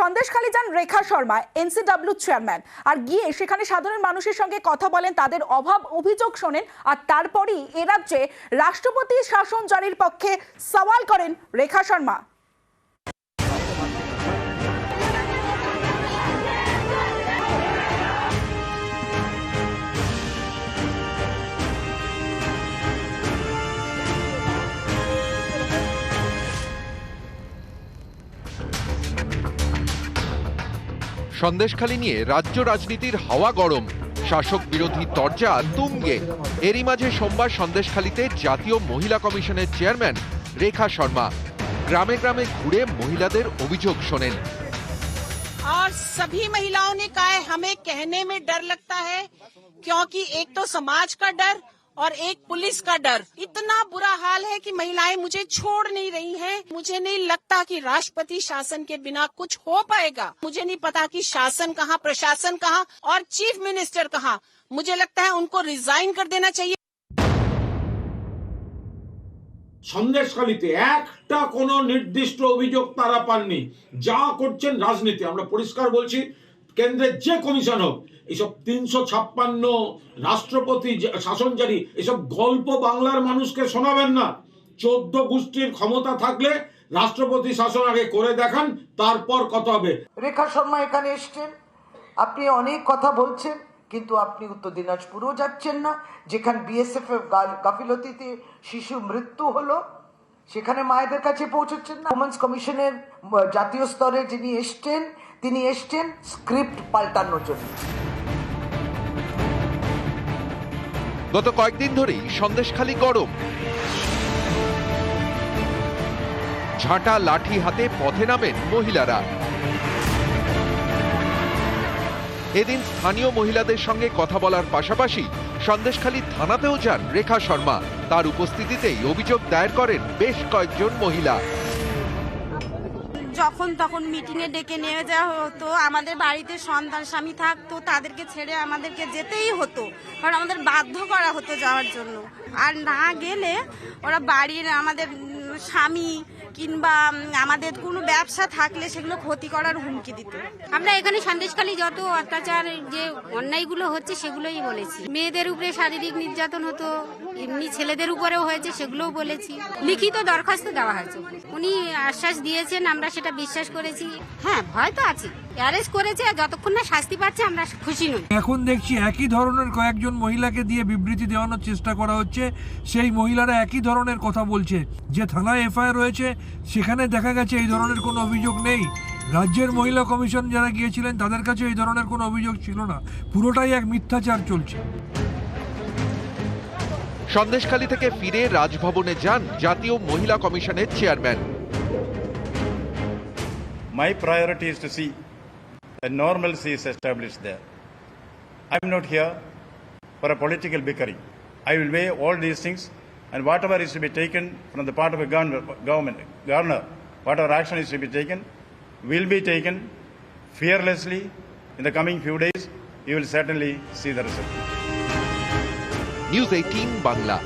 সন্দেশখালী যান রেখা Sharma, NCW chairman, আর গিয়ে সেখানে সাধারণ মানুষের সঙ্গে কথা বলেন, তাদের অভাব অভিযোগ শোনেন, আর তারপরই এ রাজ্যে রাষ্ট্রপতি শাসন জারির পক্ষে সওয়াল করেন রেখা শর্মা। সন্দেশখালী নিয়ে রাজ্য রাজনীতির হাওয়া গরম, শাসক বিরোধী তরজা তুঙ্গে। এরই মাঝে সোমবার সন্দেশখালীতে জাতীয় মহিলা কমিশনের চেয়ারম্যান রেখা শর্মা গ্রামে গ্রামে ঘুরে মহিলাদের অভিযোগ শোনেন। और सभी महिलाओं ने कहा है हमें कहने में डर लगता है, क्योंकि एक तो समाज का डर और एक पुलिस का डर। इतना बुरा हाल है कि महिलाएं मुझे छोड़ नहीं रही हैं। मुझे नहीं लगता कि राष्ट्रपति शासन के बिना कुछ हो पाएगा। मुझे नहीं पता कि शासन कहाँ, प्रशासन कहाँ और चीफ मिनिस्टर कहाँ। मुझे लगता है उनको रिजाइन कर देना चाहिए। সন্দেশখালীতে একটা কোনো নির্দিষ্ট অভিযোগ তারা পাননি। যা করছেন রাজনীতি। আমরা পরিষ্কার বলছি, কেন্দ্রের যে কমিশন হোক, এইসব 356 রাষ্ট্রপতি শাসন জারি, এসব গল্প বাংলার মানুষকে শোনাবেন না। 14 গোষ্ঠীর ক্ষমতা থাকলে রাষ্ট্রপতি শাসন আগে করে দেখান, তারপর কথা হবে। রেখা শর্মা এখানে এসছেন, আপনি অনেক কথা বলছেন, কিন্তু আপনি উত্তর দিনাজপুরও যাচ্ছেন না, যেখানে বিএসএফ গাফিলতিতে শিশু মৃত্যু হলো, সেখানে মায়েদের কাছে পৌঁছচ্ছেন না। ওমেন্স কমিশনের জাতীয় স্তরে যিনি এসছেন, তিনি এসছেন স্ক্রিপ্ট পাল্টানোর জন্য। গত কয়েকদিন ধরেই সন্দেশখালী গরম। ঝাঁটা লাঠি হাতে পথে নামেন মহিলারা। এদিন স্থানীয় মহিলাদের সঙ্গে কথা বলার পাশাপাশি সন্দেশখালী থানাতেও যান রেখা শর্মা। তার উপস্থিতিতেই অভিযোগ দায়ের করেন বেশ কয়েকজন মহিলা। যখন তখন মিটিংয়ে ডেকে নিয়ে যাওয়া হতো, আমাদের বাড়িতে সন্তান স্বামী থাকতো, তাদেরকে ছেড়ে আমাদেরকে যেতেই হতো, কারণ আমাদের বাধ্য করা হতো যাওয়ার জন্য। আর না গেলে ওরা বাড়ির আমাদের স্বামী কিংবা আমাদের কোনো ব্যবসা থাকলে সেগুলো ক্ষতি করার হুমকি দিত। আমরা এখানে সন্দেশখালী যত অত্যাচার যে অন্যায়গুলো হচ্ছে সেগুলোই বলেছি। মেয়েদের উপরে শারীরিক নির্যাতন হতো, এমনি ছেলেদের উপরেও হয়েছে, সেগুলোও বলেছি। লিখিত দরখাস্ত দেওয়া হয়েছে, উনি আশ্বাস দিয়েছেন, আমরা সেটা বিশ্বাস করেছি। হ্যাঁ, ভয় তো আছে, অ্যারেস্ট করেছে, যতক্ষণ না শাস্তি পাচ্ছে আমরা খুশি নই। এখন দেখছি একই ধরনের কয়েকজন মহিলাকে দিয়ে বিবৃতি দেওয়ানোর চেষ্টা করা হচ্ছে। সেই মহিলারা একই ধরনের কথা বলছে। যে থানায় এফআইআর রয়েছে সেখানে দেখা গেছে এই ধরনের কোনো অভিযোগ নেই। রাজ্যের মহিলা কমিশন যারা গিয়েছিলেন তাদের কাছে এই ধরনের কোনো অভিযোগ ছিল না। পুরোটাই এক মিথ্যাচার চলছে। সন্দেশখালী থেকে ফিরে রাজভবনে যান জাতীয় মহিলা কমিশনের chairman. My priority is to see that normalcy is established there. I am not here for a political bickering. I will weigh all these things, and whatever is to be taken from the part of a governor, whatever action is to be taken, will be taken fearlessly in the coming few days. You will certainly see the result. News 18 Bangla.